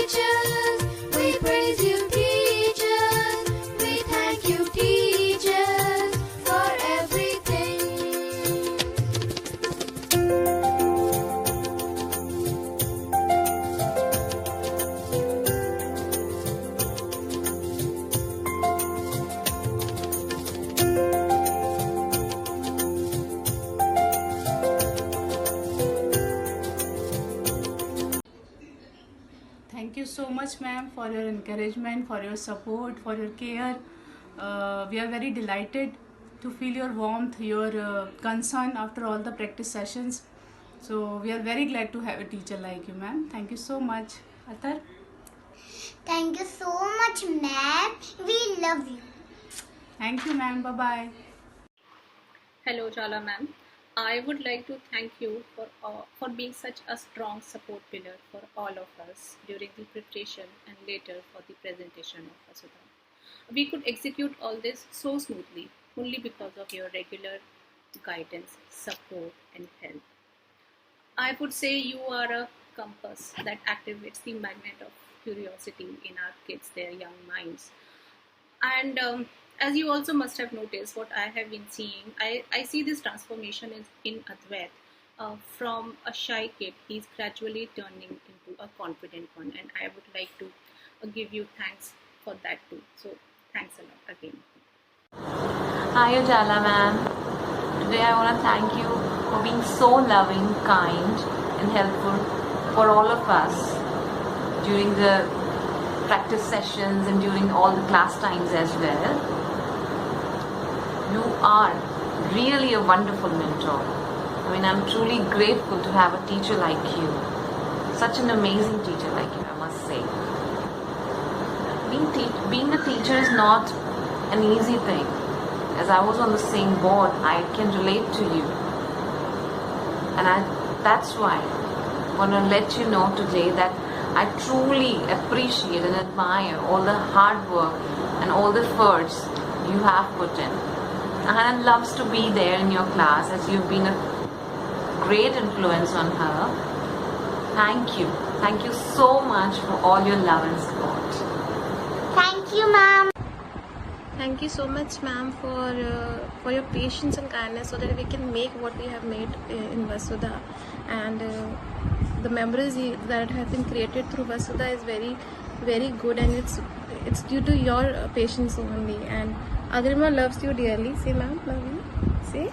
teachers. We praise you, teachers. We thank you, teachers, for everything. Thank you so much, ma'am, for your encouragement, for your support, for your care. We are very delighted to feel your warmth, your concern after all the practice sessions. So we are very glad to have a teacher like you, ma'am. Thank you so much. Atar? Thank you so much, ma'am. We love you. Thank you, ma'am. Bye-bye. Hello, Jala ma'am. I would like to thank you for being such a strong support pillar for all of us during the preparation and later for the presentation of Vasudha. We could execute all this so smoothly only because of your regular guidance, support, and help. I would say you are a compass that activates the magnet of curiosity in our kids, their young minds. And as you also must have noticed, what I have been seeing, I see this transformation in Advait. From a shy kid, he's gradually turning into a confident one, and I would like to give you thanks for that too. So thanks a lot again. Hi Ujala ma'am. Today I want to thank you for being so loving, kind and helpful for all of us during the practice sessions and during all the class times as well. You are really a wonderful mentor. I mean, I'm truly grateful to have a teacher like you. Such an amazing teacher like you, I must say. Being a teacher is not an easy thing. As I was on the same board, I can relate to you. And that's why I want to let you know today that I truly appreciate and admire all the hard work and all the efforts you have put in. And Hannah loves to be there in your class as you've been a great influence on her. Thank you. Thank you so much for all your love and support. Thank you, ma'am. Thank you so much, ma'am, for your patience and kindness so that we can make what we have made in Vasudha. And the memories that have been created through Vasudha is very, very good, and it's due to your patience only. And Agrima loves you dearly. Say, ma'am, love you. Say.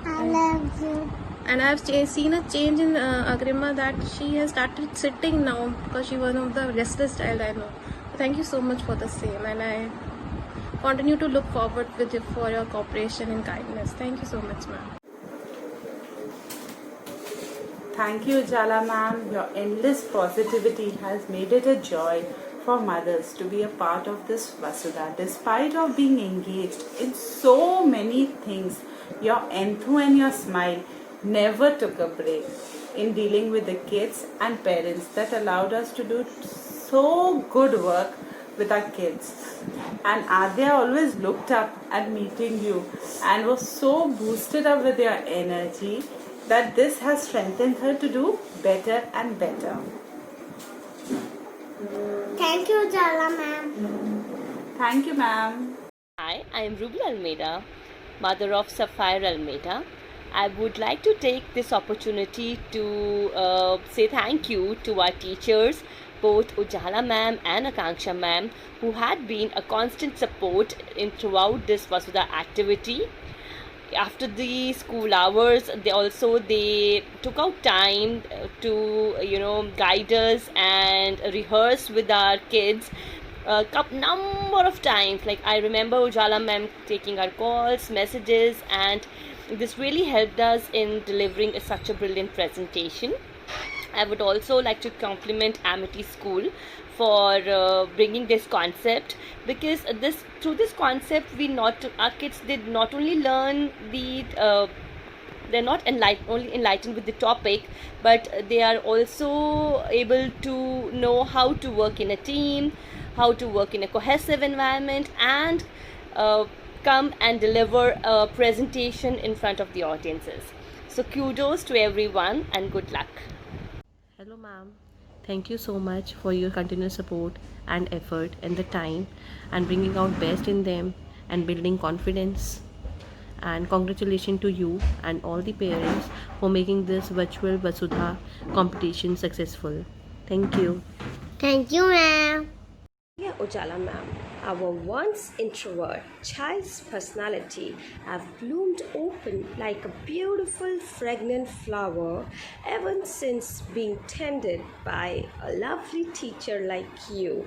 I love you. And I've seen a change in Agrima, that she has started sitting now because she was one of the restless child I know. Thank you so much for the same, and I continue to look forward for your cooperation and kindness. Thank you so much, ma'am. Thank you, Ujala ma'am. Your endless positivity has made it a joy for mothers to be a part of this Vasudha. Despite of being engaged in so many things, your enthu and your smile never took a break in dealing with the kids and parents. That allowed us to do so good work with our kids. And Adya always looked up at meeting you and was so boosted up with your energy that this has strengthened her to do better and better. Thank you, Jala ma'am. Thank you, ma'am. Hi, I am Ruby Almeida, mother of Sapphire Almeida. I would like to take this opportunity to say thank you to our teachers, both Ujala ma'am and Akanksha ma'am, who had been a constant support throughout this Vasudha activity. After the school hours, they took out time to guide us and rehearse with our kids a number of times. Like, I remember Ujala ma'am taking our calls, messages, and this really helped us in delivering such a brilliant presentation. I would also like to compliment Amity School for bringing this concept, because through this concept our kids did not only learn they're not only enlightened with the topic, but they are also able to know how to work in a team, how to work in a cohesive environment, and come and deliver a presentation in front of the audiences. So kudos to everyone and good luck. Hello ma'am, Thank you so much for your continuous support and effort and the time and bringing out best in them and building confidence. And congratulations to you and all the parents for making this virtual Vasudha competition successful. Thank you. Thank you, ma'am. Dear Ujala ma'am, our once introvert child's personality have bloomed open like a beautiful fragrant flower ever since being tended by a lovely teacher like you.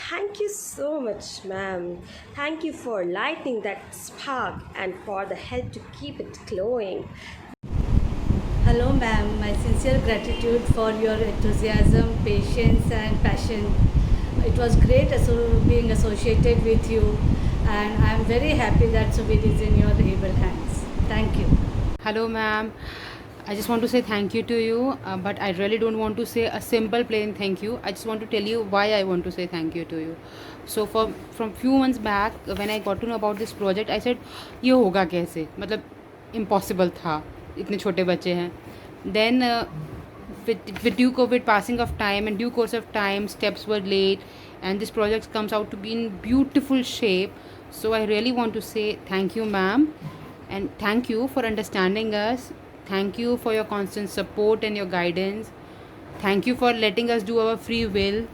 Thank you so much, ma'am. Thank you for lighting that spark and for the help to keep it glowing. Hello ma'am, my sincere gratitude for your enthusiasm, patience and passion. It was great being associated with you, and I am very happy that Subir is in your able hands. Thank you. Hello ma'am, I just want to say thank you to you, but I really don't want to say a simple plain thank you. I just want to tell you why I want to say thank you to you. So from few months back when I got to know about this project, I said ये होगा कैसे, मतलब impossible था, इतने छोटे बच्चे हैं. Then with passing of time and due course of time, steps were laid and this project comes out to be in beautiful shape. So I really want to say thank you ma'am, and thank you for understanding us. Thank you for your constant support and your guidance. Thank you for letting us do our free will.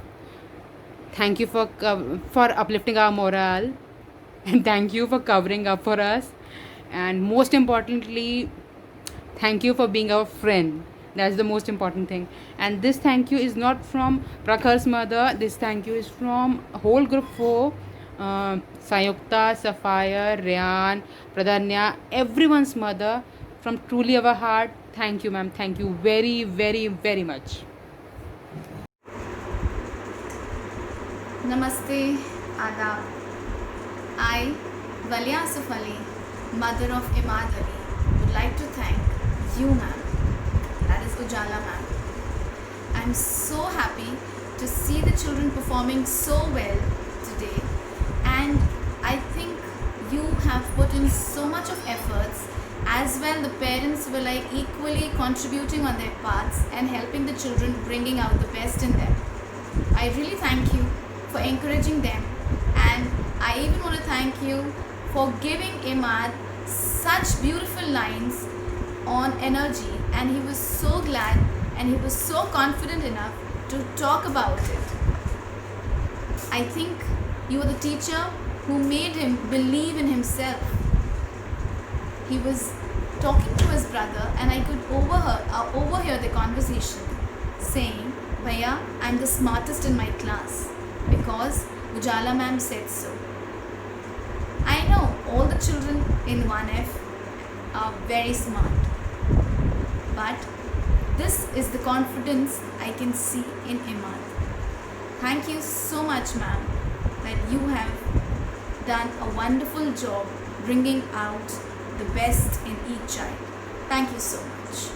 Thank you for uplifting our morale, and thank you for covering up for us, and most importantly thank you for being our friend. That's the most important thing. And this thank you is not from Prakhar's mother. This thank you is from whole group 4, Sayukta, Sapphire, Ryan, Pradanya, everyone's mother, from truly our heart. Thank you ma'am. Thank you very very very much. Namaste, Adab. I, Valia Asif Ali, mother of Imad Ali, would like to thank you ma'am, that is Ujala ma'am. I'm so happy to see the children performing so well today, and I think you have put in so much of efforts. As well, the parents were like equally contributing on their parts and helping the children, bringing out the best in them. I really thank you for encouraging them, and I even want to thank you for giving Imad such beautiful lines on energy, and he was so glad and he was so confident enough to talk about it. I think you were the teacher who made him believe in himself. He was talking to his brother, and I could overhear the conversation saying, Bhaiya, I'm the smartest in my class because Ujala ma'am said so. I know all the children in 1F are very smart, but this is the confidence I can see in Imad. Thank you so much ma'am, that you have done a wonderful job bringing out the best in each child. Thank you so much.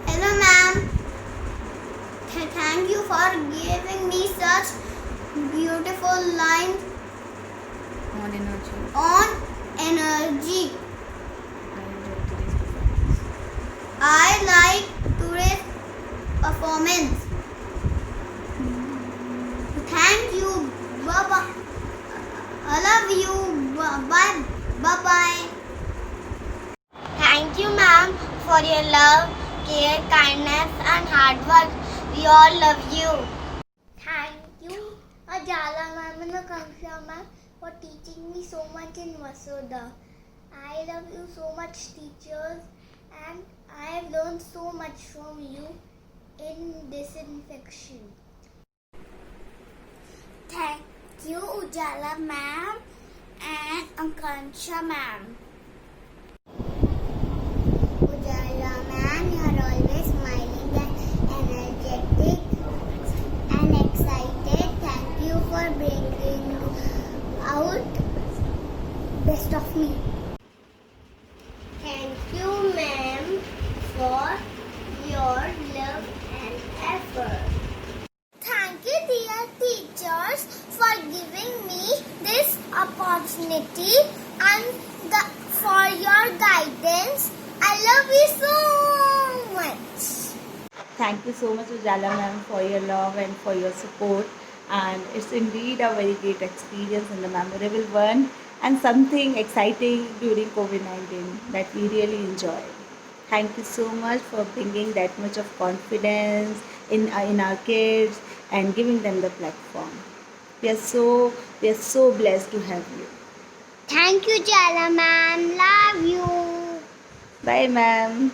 Hello, ma'am. Thank you for giving me such beautiful lines On energy. on energy. I like today's performance. Thank you. Bye-bye. I love you. Bye. Bye-bye. Thank you, ma'am, for your love, care, kindness, and hard work. We all love you. Thank you, Ajala ma'am and Akanksha ma'am, for teaching me so much in Vasudha. I love you so much, teachers, and I have learned so much from you in disinfection. Thank you, Ujala ma'am and Akanksha ma'am. Ujala ma'am, you are always smiling and energetic and excited. Thank you for bringing out best of me. Thank you, ma'am, for your love and effort. Thank you, dear teachers, for giving me this opportunity and for your guidance. I love you so much. Thank you so much, Ujala ma'am, for your love and for your support. And it's indeed a very great experience and a memorable one, and something exciting during COVID-19 that we really enjoyed. Thank you so much for bringing that much of confidence in our kids and giving them the platform. We are so blessed to have you. Thank you, Jala ma'am. Love you. Bye, ma'am.